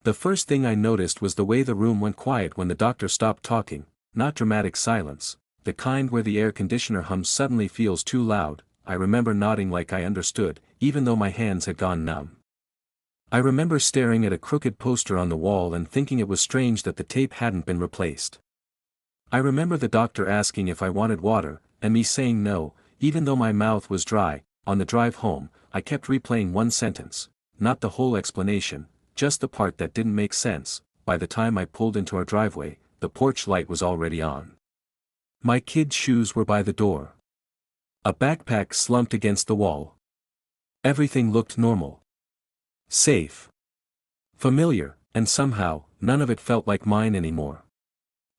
The first thing I noticed was the way the room went quiet when the doctor stopped talking, not dramatic silence, the kind where the air conditioner hum suddenly feels too loud. I remember nodding like I understood, even though my hands had gone numb. I remember staring at a crooked poster on the wall and thinking it was strange that the tape hadn't been replaced. I remember the doctor asking if I wanted water, and me saying no, even though my mouth was dry. On the drive home, I kept replaying one sentence, not the whole explanation, just the part that didn't make sense. By the time I pulled into our driveway, the porch light was already on. My kids' shoes were by the door. A backpack slumped against the wall. Everything looked normal. Safe. Familiar, and somehow, none of it felt like mine anymore.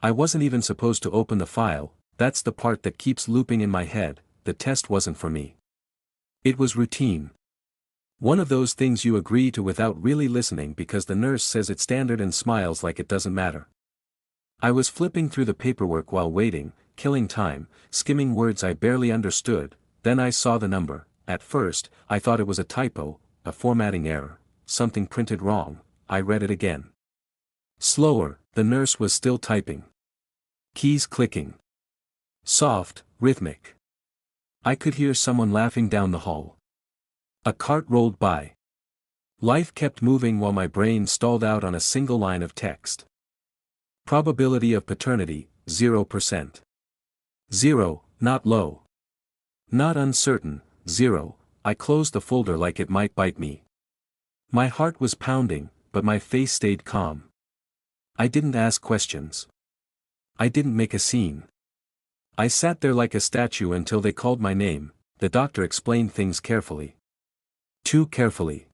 I wasn't even supposed to open the file. That's the part that keeps looping in my head. The test wasn't for me. It was routine. One of those things you agree to without really listening because the nurse says it's standard and smiles like it doesn't matter. I was flipping through the paperwork while waiting, killing time, skimming words I barely understood. Then I saw the number. At first, I thought it was a typo, a formatting error, something printed wrong. I read it again. Slower, the nurse was still typing. Keys clicking. Soft, rhythmic. I could hear someone laughing down the hall. A cart rolled by. Life kept moving while my brain stalled out on a single line of text. Probability of paternity, 0%. 0, not low. Not uncertain, 0. I closed the folder like it might bite me. My heart was pounding, but my face stayed calm. I didn't ask questions. I didn't make a scene. I sat there like a statue until they called my name. The doctor explained things carefully. Too carefully.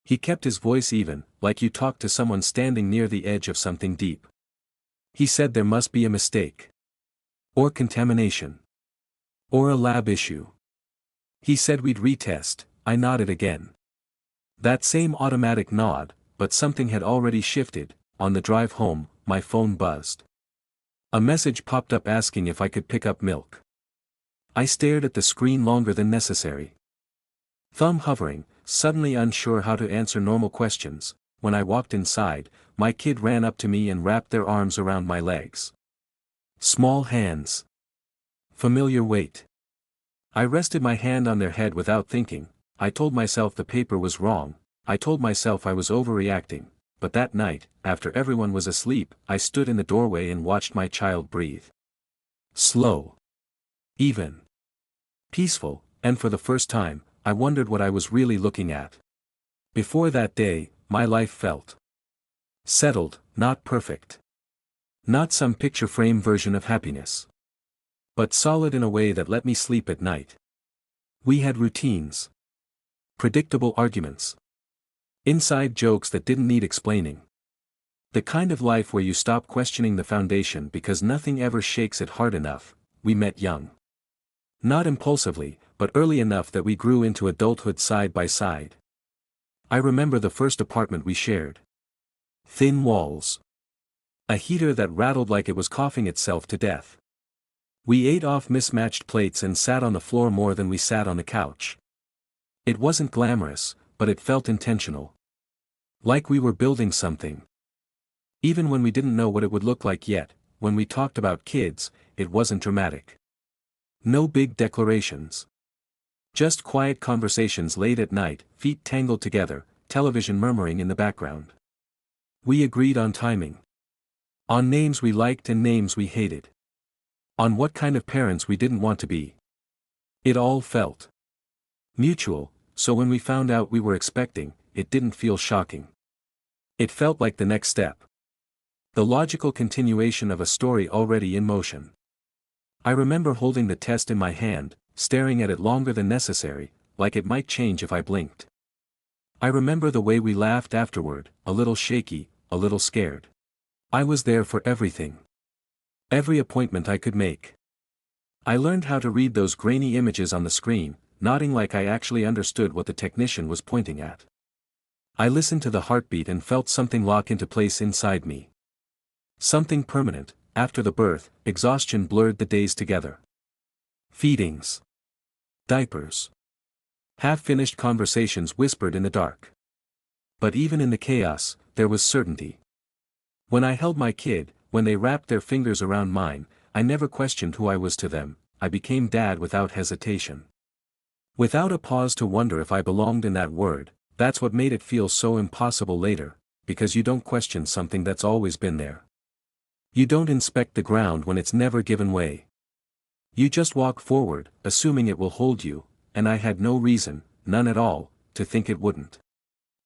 He kept his voice even, like you talk to someone standing near the edge of something deep. He said there must be a mistake. Or contamination. Or a lab issue. He said we'd retest. I nodded again. That same automatic nod, but something had already shifted. On the drive home, my phone buzzed. A message popped up asking if I could pick up milk. I stared at the screen longer than necessary. Thumb hovering, suddenly unsure how to answer normal questions. When I walked inside, my kid ran up to me and wrapped their arms around my legs. Small hands. Familiar weight. I rested my hand on their head without thinking. I told myself the paper was wrong. I told myself I was overreacting. But that night, after everyone was asleep, I stood in the doorway and watched my child breathe. Slow. Even. Peaceful, and for the first time, I wondered what I was really looking at. Before that day, my life felt settled, not perfect. Not some picture frame version of happiness. But solid in a way that let me sleep at night. We had routines. Predictable arguments. Inside jokes that didn't need explaining. The kind of life where you stop questioning the foundation because nothing ever shakes it hard enough. We met young. Not impulsively, but early enough that we grew into adulthood side by side. I remember the first apartment we shared. Thin walls. A heater that rattled like it was coughing itself to death. We ate off mismatched plates and sat on the floor more than we sat on the couch. It wasn't glamorous, but it felt intentional. Like we were building something. Even when we didn't know what it would look like yet, when we talked about kids, it wasn't dramatic. No big declarations. Just quiet conversations late at night, feet tangled together, television murmuring in the background. We agreed on timing. On names we liked and names we hated. On what kind of parents we didn't want to be. It all felt mutual, so when we found out we were expecting, it didn't feel shocking. It felt like the next step. The logical continuation of a story already in motion. I remember holding the test in my hand, staring at it longer than necessary, like it might change if I blinked. I remember the way we laughed afterward, a little shaky, a little scared. I was there for everything. Every appointment I could make. I learned how to read those grainy images on the screen, nodding like I actually understood what the technician was pointing at. I listened to the heartbeat and felt something lock into place inside me. Something permanent. After the birth, exhaustion blurred the days together. Feedings. Diapers. Half-finished conversations whispered in the dark. But even in the chaos, there was certainty. When I held my kid, when they wrapped their fingers around mine, I never questioned who I was to them. I became dad without hesitation. Without a pause to wonder if I belonged in that word. That's what made it feel so impossible later, because you don't question something that's always been there. You don't inspect the ground when it's never given way. You just walk forward, assuming it will hold you, and I had no reason, none at all, to think it wouldn't.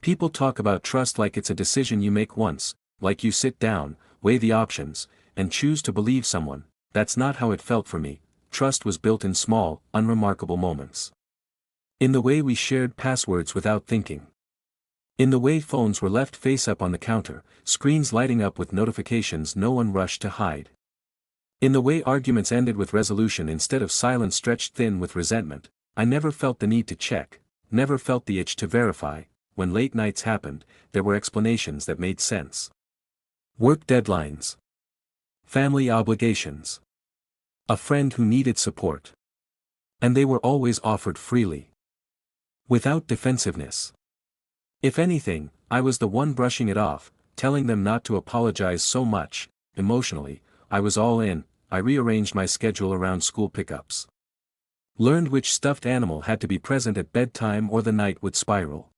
People talk about trust like it's a decision you make once, like you sit down, weigh the options, and choose to believe someone. That's not how it felt for me. Trust was built in small, unremarkable moments. In the way we shared passwords without thinking. In the way phones were left face up on the counter, screens lighting up with notifications no one rushed to hide. In the way arguments ended with resolution instead of silence stretched thin with resentment. I never felt the need to check, never felt the itch to verify. When late nights happened, there were explanations that made sense. Work deadlines. Family obligations. A friend who needed support. And they were always offered freely. Without defensiveness. If anything, I was the one brushing it off, telling them not to apologize so much. Emotionally, I was all in. I rearranged my schedule around school pickups. Learned which stuffed animal had to be present at bedtime or the night would spiral.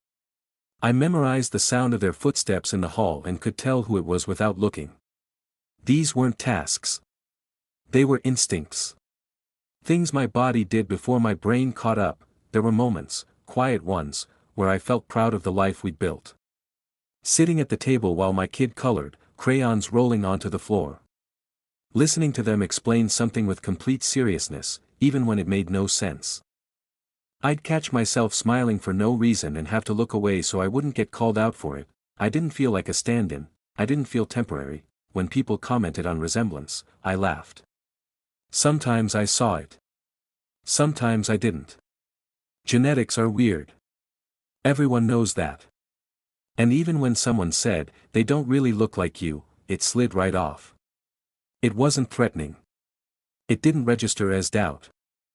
I memorized the sound of their footsteps in the hall and could tell who it was without looking. These weren't tasks. They were instincts. Things my body did before my brain caught up. There were moments, quiet ones, where I felt proud of the life we'd built. Sitting at the table while my kid colored, crayons rolling onto the floor. Listening to them explain something with complete seriousness, even when it made no sense. I'd catch myself smiling for no reason and have to look away so I wouldn't get called out for it. I didn't feel like a stand-in, I didn't feel temporary. When people commented on resemblance, I laughed. Sometimes I saw it. Sometimes I didn't. Genetics are weird. Everyone knows that. And even when someone said, they don't really look like you, it slid right off. It wasn't threatening. It didn't register as doubt.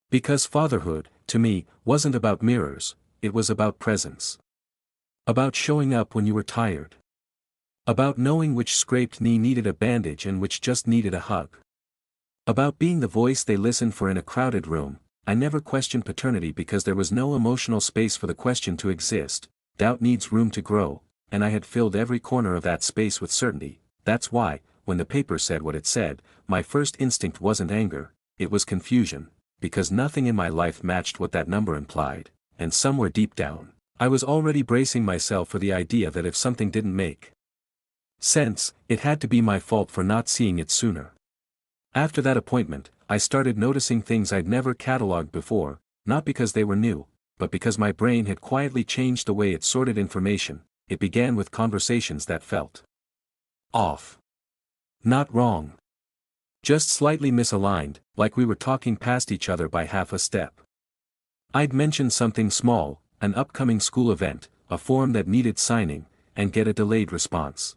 Because fatherhood, to me, wasn't about mirrors, it was about presence. About showing up when you were tired. About knowing which scraped knee needed a bandage and which just needed a hug. About being the voice they listened for in a crowded room. I never questioned paternity because there was no emotional space for the question to exist. Doubt needs room to grow, and I had filled every corner of that space with certainty. That's why, when the paper said what it said, my first instinct wasn't anger, it was confusion, because nothing in my life matched what that number implied, and somewhere deep down, I was already bracing myself for the idea that if something didn't make sense, it had to be my fault for not seeing it sooner. After that appointment, I started noticing things I'd never catalogued before, not because they were new, but because my brain had quietly changed the way it sorted information. It began with conversations that felt off. Not wrong. Just slightly misaligned, like we were talking past each other by half a step. I'd mention something small, an upcoming school event, a form that needed signing, and get a delayed response.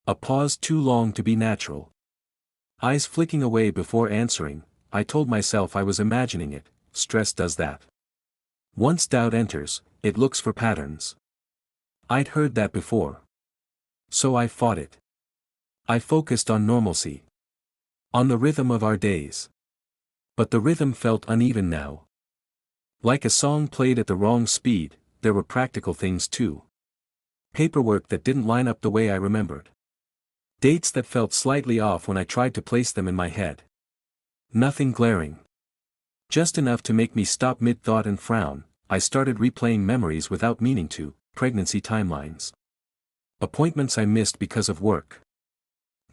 A pause too long to be natural. Eyes flicking away before answering. I told myself I was imagining it. Stress does that. Once doubt enters, it looks for patterns. I'd heard that before. So I fought it. I focused on normalcy. On the rhythm of our days. But the rhythm felt uneven now. Like a song played at the wrong speed. There were practical things too. Paperwork that didn't line up the way I remembered. Dates that felt slightly off when I tried to place them in my head. Nothing glaring. Just enough to make me stop mid-thought and frown. I started replaying memories without meaning to, pregnancy timelines. Appointments I missed because of work.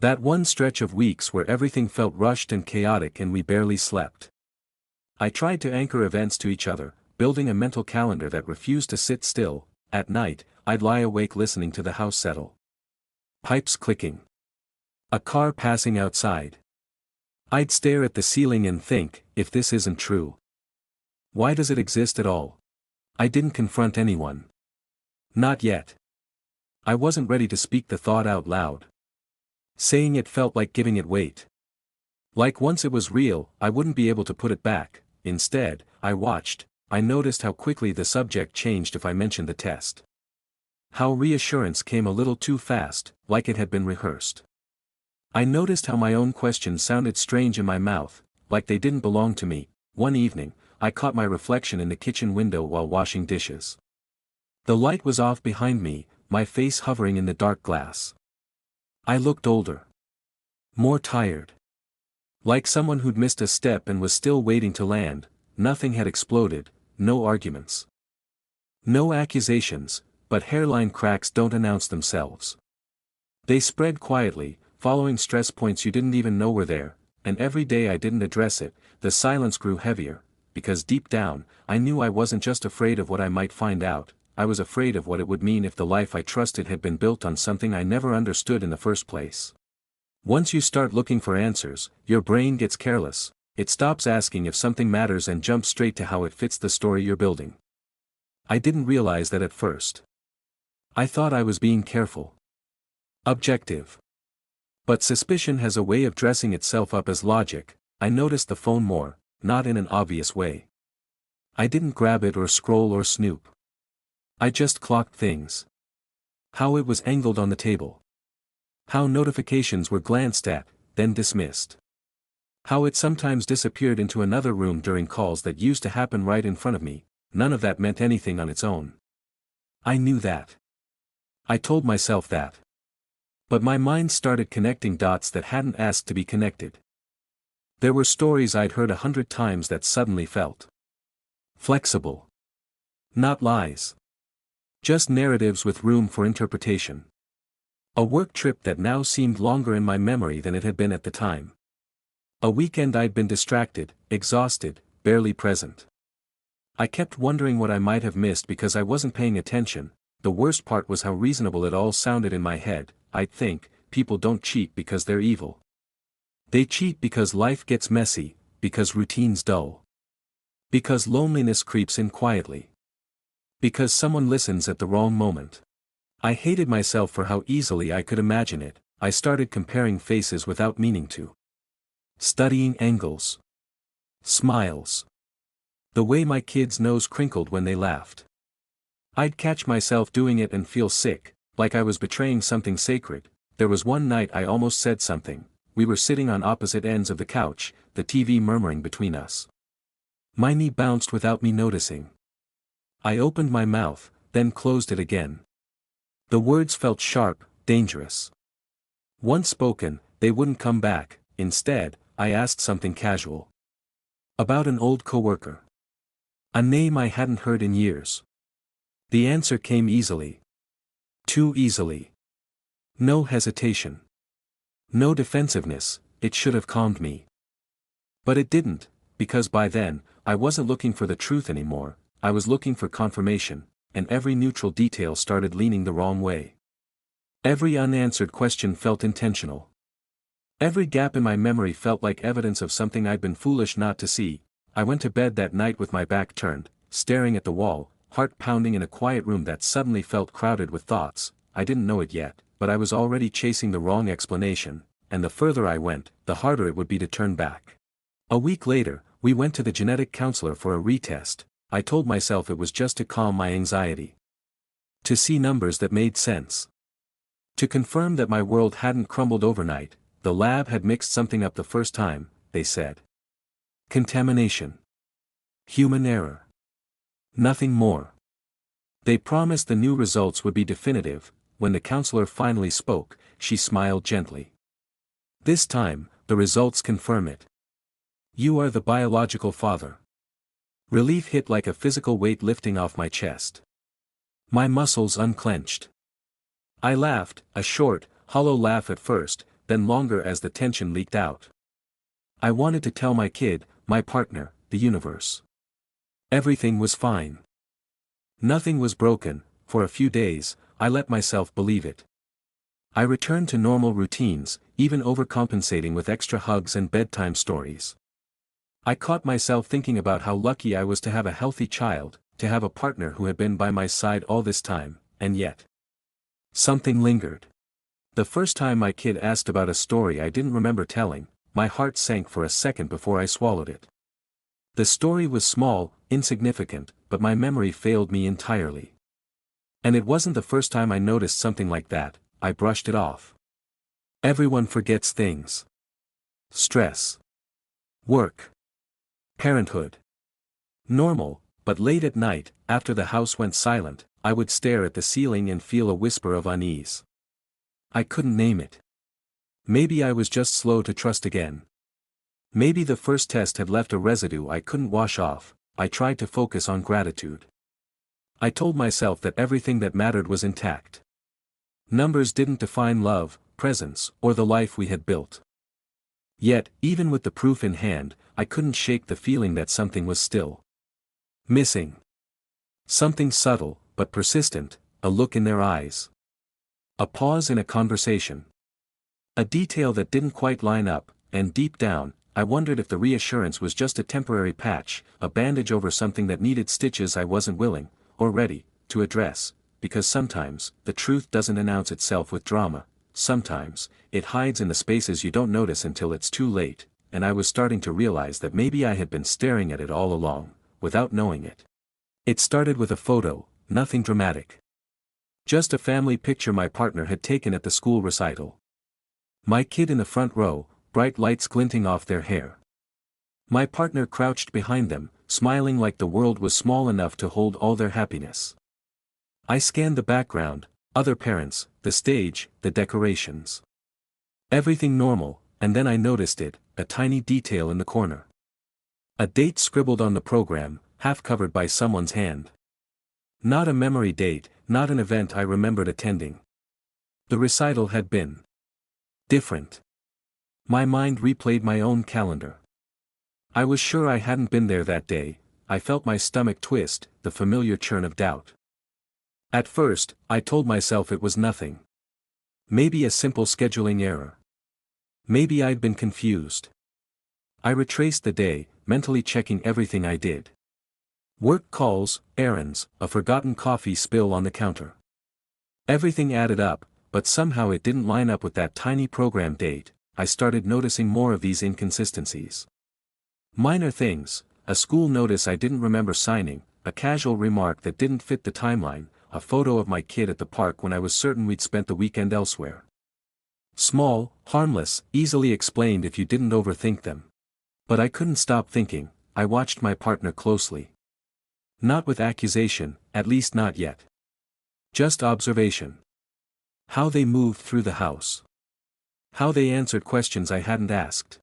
That one stretch of weeks where everything felt rushed and chaotic and we barely slept. I tried to anchor events to each other, building a mental calendar that refused to sit still. At night, I'd lie awake listening to the house settle. Pipes clicking. A car passing outside. I'd stare at the ceiling and think, if this isn't true, why does it exist at all? I didn't confront anyone. Not yet. I wasn't ready to speak the thought out loud. Saying it felt like giving it weight. Like once it was real, I wouldn't be able to put it back. Instead, I watched. I noticed how quickly the subject changed if I mentioned the test. How reassurance came a little too fast, like it had been rehearsed. I noticed how my own questions sounded strange in my mouth, like they didn't belong to me. One evening, I caught my reflection in the kitchen window while washing dishes. The light was off behind me, my face hovering in the dark glass. I looked older. More tired. Like someone who'd missed a step and was still waiting to land. Nothing had exploded, no arguments. No accusations, but hairline cracks don't announce themselves. They spread quietly, following stress points you didn't even know were there, and every day I didn't address it, the silence grew heavier, because deep down, I knew I wasn't just afraid of what I might find out, I was afraid of what it would mean if the life I trusted had been built on something I never understood in the first place. Once you start looking for answers, your brain gets careless, it stops asking if something matters and jumps straight to how it fits the story you're building. I didn't realize that at first. I thought I was being careful. Objective. But suspicion has a way of dressing itself up as logic. I noticed the phone more, not in an obvious way. I didn't grab it or scroll or snoop. I just clocked things. How it was angled on the table. How notifications were glanced at, then dismissed. How it sometimes disappeared into another room during calls that used to happen right in front of me. None of that meant anything on its own. I knew that. I told myself that. But my mind started connecting dots that hadn't asked to be connected. There were stories I'd heard 100 times that suddenly felt flexible. Not lies. Just narratives with room for interpretation. A work trip that now seemed longer in my memory than it had been at the time. A weekend I'd been distracted, exhausted, barely present. I kept wondering what I might have missed because I wasn't paying attention. The worst part was how reasonable it all sounded in my head. I'd think, people don't cheat because they're evil. They cheat because life gets messy, because routine's dull. Because loneliness creeps in quietly. Because someone listens at the wrong moment. I hated myself for how easily I could imagine it. I started comparing faces without meaning to. Studying angles. Smiles. The way my kid's nose crinkled when they laughed. I'd catch myself doing it and feel sick, like I was betraying something sacred. There was one night I almost said something. We were sitting on opposite ends of the couch, the TV murmuring between us. My knee bounced without me noticing. I opened my mouth, then closed it again. The words felt sharp, dangerous. Once spoken, they wouldn't come back. Instead, I asked something casual. About an old coworker. A name I hadn't heard in years. The answer came easily. Too easily. No hesitation. No defensiveness. It should have calmed me. But it didn't, because by then, I wasn't looking for the truth anymore, I was looking for confirmation, and every neutral detail started leaning the wrong way. Every unanswered question felt intentional. Every gap in my memory felt like evidence of something I'd been foolish not to see. I went to bed that night with my back turned, staring at the wall, heart pounding in a quiet room that suddenly felt crowded with thoughts. I didn't know it yet, but I was already chasing the wrong explanation, and the further I went, the harder it would be to turn back. A week later, we went to the genetic counselor for a retest. I told myself it was just to calm my anxiety. To see numbers that made sense. To confirm that my world hadn't crumbled overnight. The lab had mixed something up the first time, they said. Contamination. Human error. Nothing more. They promised the new results would be definitive. When the counselor finally spoke, she smiled gently. This time, the results confirm it. You are the biological father. Relief hit like a physical weight lifting off my chest. My muscles unclenched. I laughed, a short, hollow laugh at first, then longer as the tension leaked out. I wanted to tell my kid, my partner, the universe. Everything was fine. Nothing was broken. For a few days, I let myself believe it. I returned to normal routines, even overcompensating with extra hugs and bedtime stories. I caught myself thinking about how lucky I was to have a healthy child, to have a partner who had been by my side all this time, and yet. Something lingered. The first time my kid asked about a story I didn't remember telling, my heart sank for a second before I swallowed it. The story was small, insignificant, but my memory failed me entirely. And it wasn't the first time I noticed something like that. I brushed it off. Everyone forgets things. Stress. Work. Parenthood. Normal, but late at night, after the house went silent, I would stare at the ceiling and feel a whisper of unease. I couldn't name it. Maybe I was just slow to trust again. Maybe the first test had left a residue I couldn't wash off. I tried to focus on gratitude. I told myself that everything that mattered was intact. Numbers didn't define love, presence, or the life we had built. Yet, even with the proof in hand, I couldn't shake the feeling that something was still missing. Something subtle, but persistent, a look in their eyes. A pause in a conversation. A detail that didn't quite line up, and deep down, I wondered if the reassurance was just a temporary patch, a bandage over something that needed stitches I wasn't willing, or ready, to address, because sometimes, the truth doesn't announce itself with drama, sometimes, it hides in the spaces you don't notice until it's too late, and I was starting to realize that maybe I had been staring at it all along, without knowing it. It started with a photo, nothing dramatic. Just a family picture my partner had taken at the school recital. My kid in the front row, bright lights glinting off their hair. My partner crouched behind them, smiling like the world was small enough to hold all their happiness. I scanned the background, other parents, the stage, the decorations. Everything normal, and then I noticed it, a tiny detail in the corner. A date scribbled on the program, half covered by someone's hand. Not a memory date, not an event I remembered attending. The recital had been different. My mind replayed my own calendar. I was sure I hadn't been there that day. I felt my stomach twist, the familiar churn of doubt. At first, I told myself it was nothing. Maybe a simple scheduling error. Maybe I'd been confused. I retraced the day, mentally checking everything I did. Work calls, errands, a forgotten coffee spill on the counter. Everything added up, but somehow it didn't line up with that tiny program date. I started noticing more of these inconsistencies. Minor things, a school notice I didn't remember signing, a casual remark that didn't fit the timeline, a photo of my kid at the park when I was certain we'd spent the weekend elsewhere. Small, harmless, easily explained if you didn't overthink them. But I couldn't stop thinking. I watched my partner closely. Not with accusation, at least not yet. Just observation. How they moved through the house. How they answered questions I hadn't asked.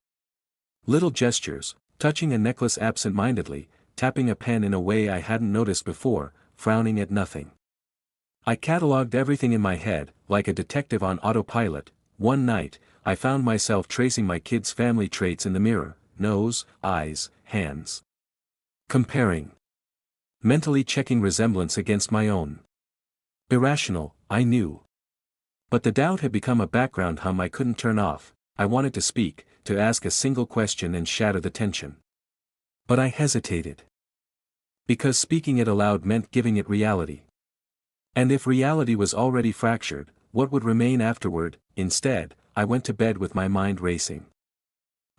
Little gestures, touching a necklace absent-mindedly, tapping a pen in a way I hadn't noticed before, frowning at nothing. I catalogued everything in my head, like a detective on autopilot. One night, I found myself tracing my kid's family traits in the mirror, nose, eyes, hands. Comparing. Mentally checking resemblance against my own. Irrational, I knew. But the doubt had become a background hum I couldn't turn off. I wanted to speak, to ask a single question and shatter the tension. But I hesitated. Because speaking it aloud meant giving it reality. And if reality was already fractured, what would remain afterward? Instead, I went to bed with my mind racing.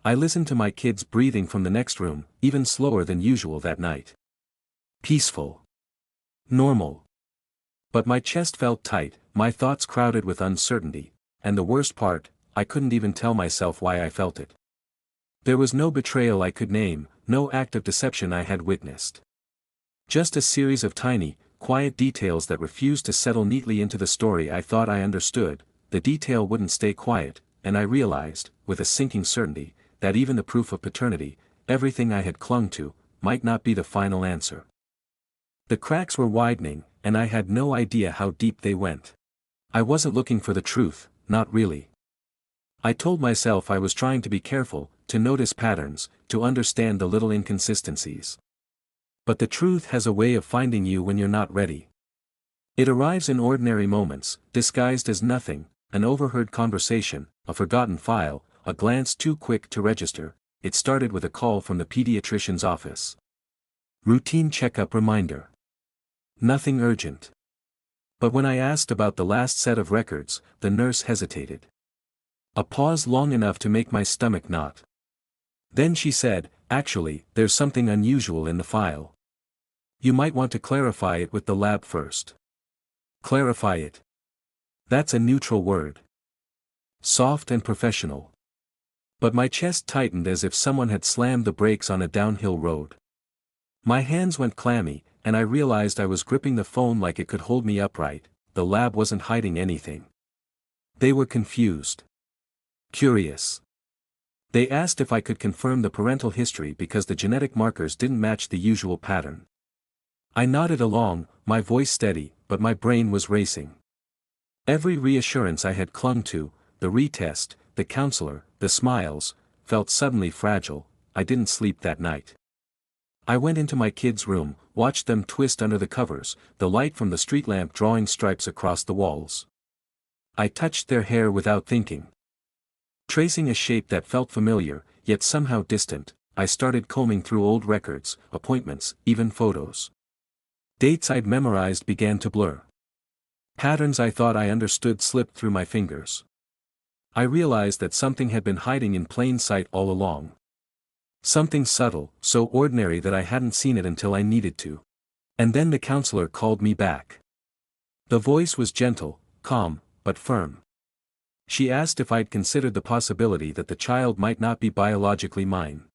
I listened to my kids breathing from the next room, even slower than usual that night. Peaceful. Normal. But my chest felt tight, my thoughts crowded with uncertainty, and the worst part, I couldn't even tell myself why I felt it. There was no betrayal I could name, no act of deception I had witnessed. Just a series of tiny, quiet details that refused to settle neatly into the story I thought I understood. The detail wouldn't stay quiet, and I realized, with a sinking certainty, that even the proof of paternity, everything I had clung to, might not be the final answer. The cracks were widening, and I had no idea how deep they went. I wasn't looking for the truth, not really. I told myself I was trying to be careful, to notice patterns, to understand the little inconsistencies. But the truth has a way of finding you when you're not ready. It arrives in ordinary moments, disguised as nothing, an overheard conversation, a forgotten file, a glance too quick to register. It started with a call from the pediatrician's office. Routine checkup reminder. Nothing urgent. But when I asked about the last set of records, the nurse hesitated. A pause long enough to make my stomach knot. Then she said, "Actually, there's something unusual in the file. You might want to clarify it with the lab first." Clarify it. That's a neutral word. Soft and professional. But my chest tightened as if someone had slammed the brakes on a downhill road. My hands went clammy, and I realized I was gripping the phone like it could hold me upright. The lab wasn't hiding anything. They were confused. Curious. They asked if I could confirm the parental history because the genetic markers didn't match the usual pattern. I nodded along, my voice steady, but my brain was racing. Every reassurance I had clung to, the retest, the counselor, the smiles, felt suddenly fragile. I didn't sleep that night. I went into my kids' room, watched them twist under the covers, the light from the street lamp drawing stripes across the walls. I touched their hair without thinking. Tracing a shape that felt familiar, yet somehow distant, I started combing through old records, appointments, even photos. Dates I'd memorized began to blur. Patterns I thought I understood slipped through my fingers. I realized that something had been hiding in plain sight all along. Something subtle, so ordinary that I hadn't seen it until I needed to. And then the counselor called me back. The voice was gentle, calm, but firm. She asked if I'd considered the possibility that the child might not be biologically mine.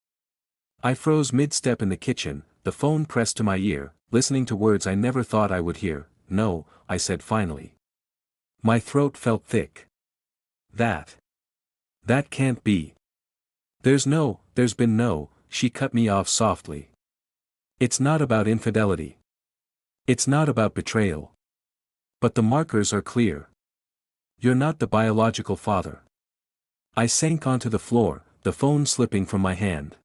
I froze mid-step in the kitchen, the phone pressed to my ear, listening to words I never thought I would hear. No, I said finally. My throat felt thick. That can't be. There's been no, she cut me off softly. It's not about infidelity. It's not about betrayal. But the markers are clear. You're not the biological father. I sank onto the floor, the phone slipping from my hand.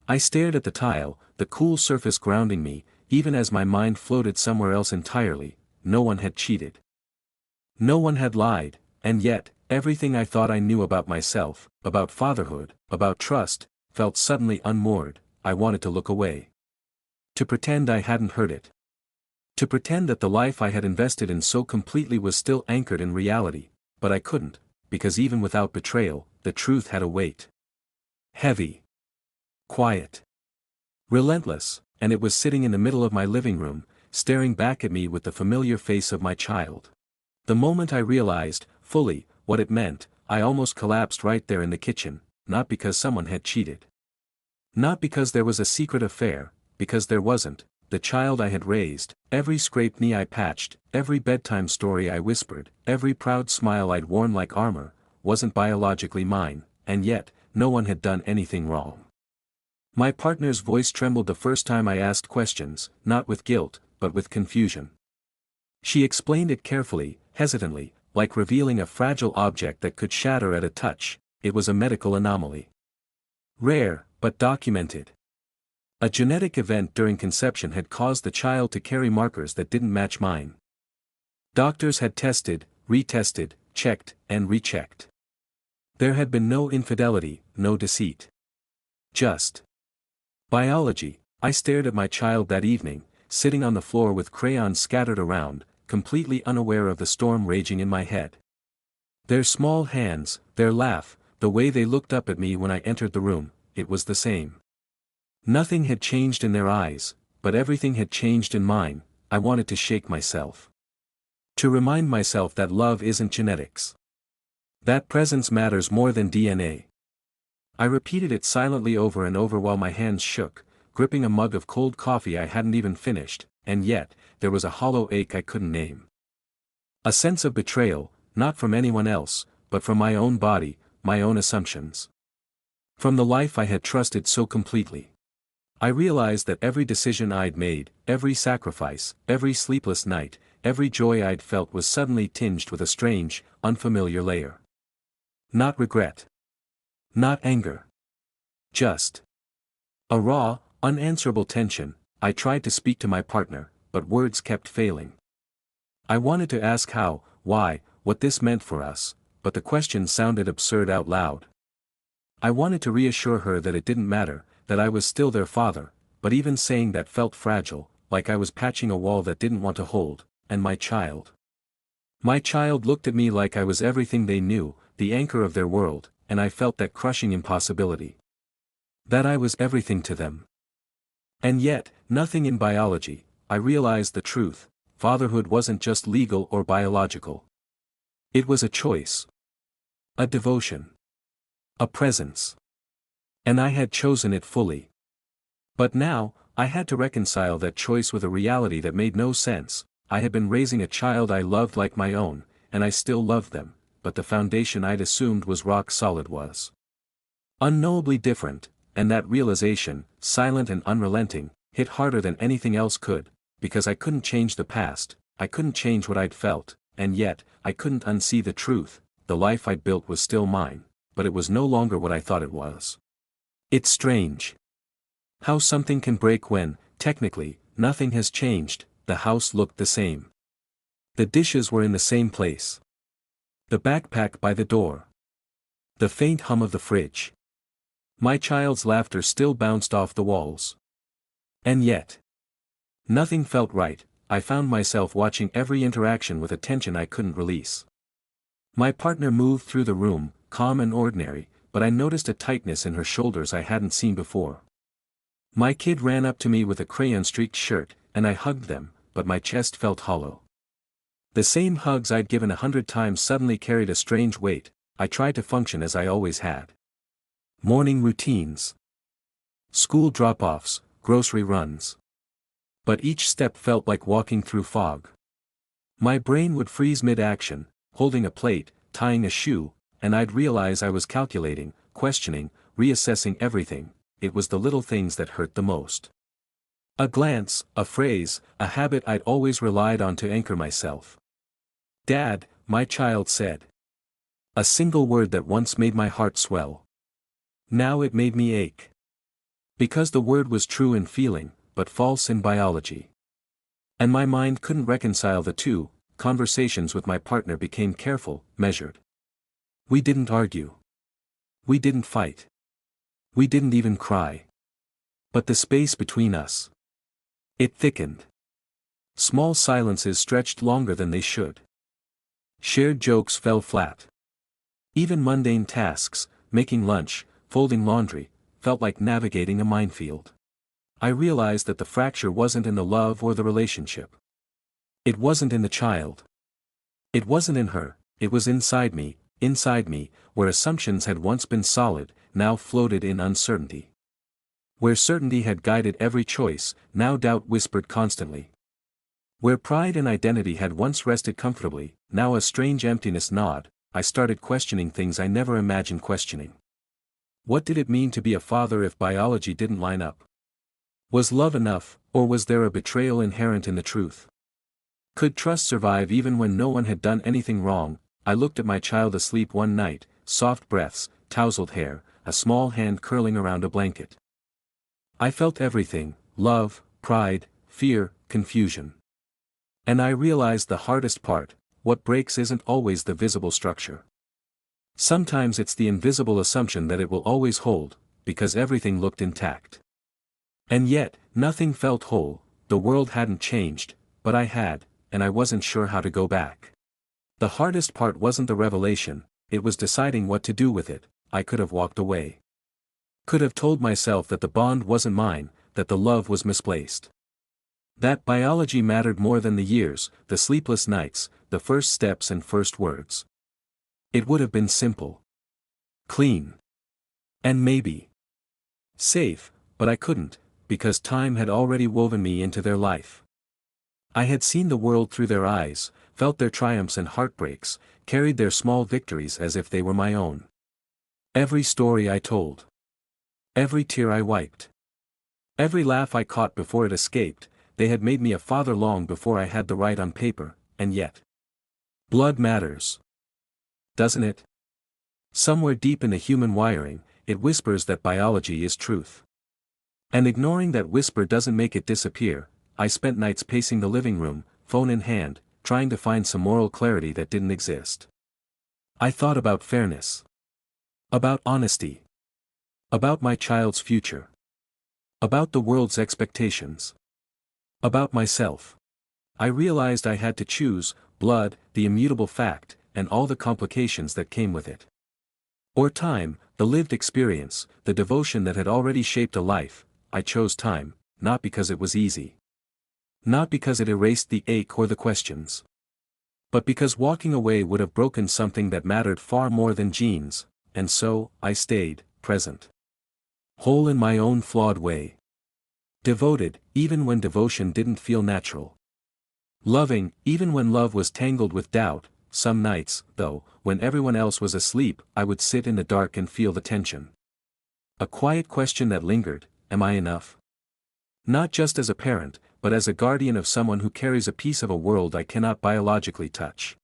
I stared at the tile, the cool surface grounding me, even as my mind floated somewhere else entirely. No one had cheated. No one had lied, and yet, everything I thought I knew about myself, about fatherhood, about trust, felt suddenly unmoored. I wanted to look away. To pretend I hadn't heard it. To pretend that the life I had invested in so completely was still anchored in reality, but I couldn't, because even without betrayal, the truth had a weight. Heavy. Quiet. Relentless, and it was sitting in the middle of my living room, staring back at me with the familiar face of my child. The moment I realized, fully, what it meant, I almost collapsed right there in the kitchen, not because someone had cheated. Not because there was a secret affair, because there wasn't. The child I had raised, every scraped knee I patched, every bedtime story I whispered, every proud smile I'd worn like armor, wasn't biologically mine, and yet, no one had done anything wrong. My partner's voice trembled the first time I asked questions, not with guilt, but with confusion. She explained it carefully, hesitantly, like revealing a fragile object that could shatter at a touch. It was a medical anomaly. Rare, but documented. A genetic event during conception had caused the child to carry markers that didn't match mine. Doctors had tested, retested, checked, and rechecked. There had been no infidelity, no deceit. Just biology. I stared at my child that evening, sitting on the floor with crayons scattered around, completely unaware of the storm raging in my head. Their small hands, their laugh, the way they looked up at me when I entered the room, it was the same. Nothing had changed in their eyes, but everything had changed in mine. I wanted to shake myself. To remind myself that love isn't genetics. That presence matters more than DNA. I repeated it silently over and over while my hands shook, gripping a mug of cold coffee I hadn't even finished, and yet, there was a hollow ache I couldn't name. A sense of betrayal, not from anyone else, but from my own body, my own assumptions. From the life I had trusted so completely. I realized that every decision I'd made, every sacrifice, every sleepless night, every joy I'd felt was suddenly tinged with a strange, unfamiliar layer. Not regret. Not anger. Just a raw, unanswerable tension. I tried to speak to my partner, but words kept failing. I wanted to ask how, why, what this meant for us, but the question sounded absurd out loud. I wanted to reassure her that it didn't matter, that I was still their father, but even saying that felt fragile, like I was patching a wall that didn't want to hold. And my child. My child looked at me like I was everything they knew, the anchor of their world, and I felt that crushing impossibility. That I was everything to them. And yet, nothing in biology, I realized the truth, fatherhood wasn't just legal or biological. It was a choice. A devotion. A presence. And I had chosen it fully. But now, I had to reconcile that choice with a reality that made no sense. I had been raising a child I loved like my own, and I still loved them, but the foundation I'd assumed was rock solid was unknowably different, and that realization, silent and unrelenting, hit harder than anything else could, because I couldn't change the past, I couldn't change what I'd felt, and yet, I couldn't unsee the truth. The life I'd built was still mine, but it was no longer what I thought it was. It's strange how something can break when, technically, nothing has changed. The house looked the same. The dishes were in the same place. The backpack by the door. The faint hum of the fridge. My child's laughter still bounced off the walls. And yet, nothing felt right. I found myself watching every interaction with a tension I couldn't release. My partner moved through the room, calm and ordinary, but I noticed a tightness in her shoulders I hadn't seen before. My kid ran up to me with a crayon-streaked shirt, and I hugged them, but my chest felt hollow. The same hugs I'd given 100 times suddenly carried a strange weight. I tried to function as I always had. Morning routines. School drop-offs, grocery runs. But each step felt like walking through fog. My brain would freeze mid-action, holding a plate, tying a shoe, and I'd realize I was calculating, questioning, reassessing everything. It was the little things that hurt the most. A glance, a phrase, a habit I'd always relied on to anchor myself. "Dad," my child said. A single word that once made my heart swell. Now it made me ache. Because the word was true in feeling, but false in biology. And my mind couldn't reconcile the two. Conversations with my partner became careful, measured. We didn't argue. We didn't fight. We didn't even cry. But the space between us, it thickened. Small silences stretched longer than they should. Shared jokes fell flat. Even mundane tasks, making lunch, folding laundry, felt like navigating a minefield. I realized that the fracture wasn't in the love or the relationship. It wasn't in the child. It wasn't in her, it was inside me, where assumptions had once been solid, now floated in uncertainty. Where certainty had guided every choice, now doubt whispered constantly. Where pride and identity had once rested comfortably, now a strange emptiness gnawed. I started questioning things I never imagined questioning. What did it mean to be a father if biology didn't line up? Was love enough, or was there a betrayal inherent in the truth? Could trust survive even when no one had done anything wrong? I looked at my child asleep one night, soft breaths, tousled hair, a small hand curling around a blanket. I felt everything: love, pride, fear, confusion. And I realized the hardest part: what breaks isn't always the visible structure. Sometimes it's the invisible assumption that it will always hold, because everything looked intact. And yet, nothing felt whole. The world hadn't changed, but I had, and I wasn't sure how to go back. The hardest part wasn't the revelation, it was deciding what to do with it. I could have walked away. Could have told myself that the bond wasn't mine, that the love was misplaced. That biology mattered more than the years, the sleepless nights, the first steps and first words. It would have been simple. Clean. And maybe safe, but I couldn't, because time had already woven me into their life. I had seen the world through their eyes, felt their triumphs and heartbreaks, carried their small victories as if they were my own. Every story I told. Every tear I wiped. Every laugh I caught before it escaped, they had made me a father long before I had the right on paper, and yet. Blood matters. Doesn't it? Somewhere deep in the human wiring, it whispers that biology is truth. And ignoring that whisper doesn't make it disappear. I spent nights pacing the living room, phone in hand, trying to find some moral clarity that didn't exist. I thought about fairness. About honesty. About my child's future. About the world's expectations. About myself. I realized I had to choose: blood, the immutable fact, and all the complications that came with it. Or time, the lived experience, the devotion that had already shaped a life. I chose time, not because it was easy. Not because it erased the ache or the questions. But because walking away would have broken something that mattered far more than genes, and so, I stayed, present. Whole in my own flawed way. Devoted, even when devotion didn't feel natural. Loving, even when love was tangled with doubt. Some nights, though, when everyone else was asleep, I would sit in the dark and feel the tension. A quiet question that lingered: am I enough? Not just as a parent, but as a guardian of someone who carries a piece of a world I cannot biologically touch.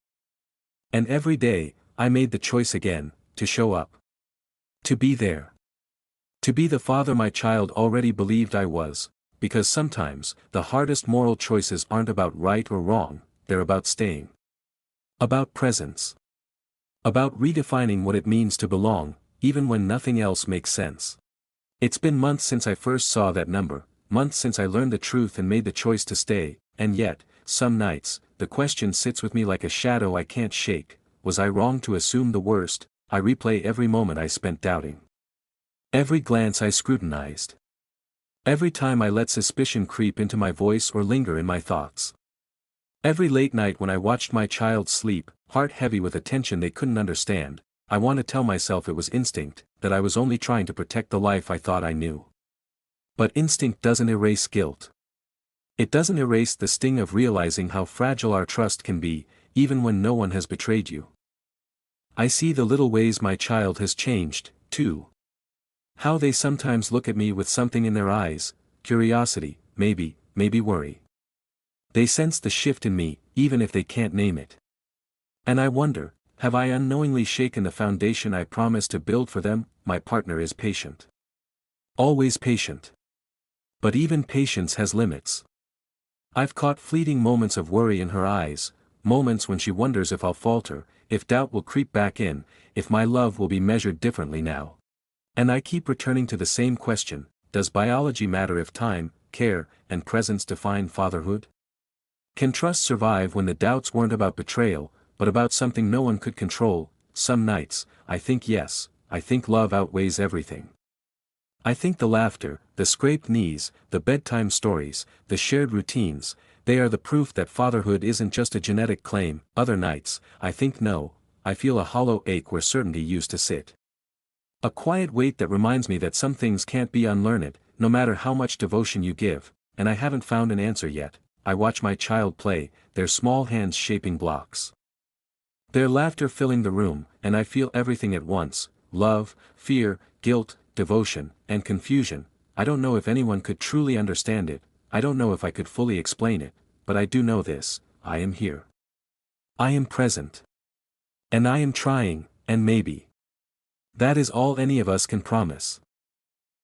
And every day, I made the choice again, to show up. To be there. To be the father my child already believed I was, because sometimes, the hardest moral choices aren't about right or wrong, they're about staying. About presence. About redefining what it means to belong, even when nothing else makes sense. It's been months since I first saw that number, months since I learned the truth and made the choice to stay, and yet, some nights, the question sits with me like a shadow I can't shake: was I wrong to assume the worst? I replay every moment I spent doubting. Every glance I scrutinized. Every time I let suspicion creep into my voice or linger in my thoughts. Every late night when I watched my child sleep, heart heavy with a tension they couldn't understand, I want to tell myself it was instinct, that I was only trying to protect the life I thought I knew. But instinct doesn't erase guilt. It doesn't erase the sting of realizing how fragile our trust can be, even when no one has betrayed you. I see the little ways my child has changed, too. How they sometimes look at me with something in their eyes: curiosity, maybe worry. They sense the shift in me, even if they can't name it. And I wonder, have I unknowingly shaken the foundation I promised to build for them? My partner is patient. Always patient. But even patience has limits. I've caught fleeting moments of worry in her eyes, moments when she wonders if I'll falter, if doubt will creep back in, if my love will be measured differently now. And I keep returning to the same question: does biology matter if time, care, and presence define fatherhood? Can trust survive when the doubts weren't about betrayal, but about something no one could control? Some nights, I think yes, I think love outweighs everything. I think the laughter, the scraped knees, the bedtime stories, the shared routines, they are the proof that fatherhood isn't just a genetic claim. Other nights, I think no, I feel a hollow ache where certainty used to sit. A quiet weight that reminds me that some things can't be unlearned, no matter how much devotion you give, and I haven't found an answer yet. I watch my child play, their small hands shaping blocks. Their laughter filling the room, and I feel everything at once: love, fear, guilt, devotion, and confusion. I don't know if anyone could truly understand it, I don't know if I could fully explain it, but I do know this: I am here. I am present. And I am trying, and maybe. That is all any of us can promise.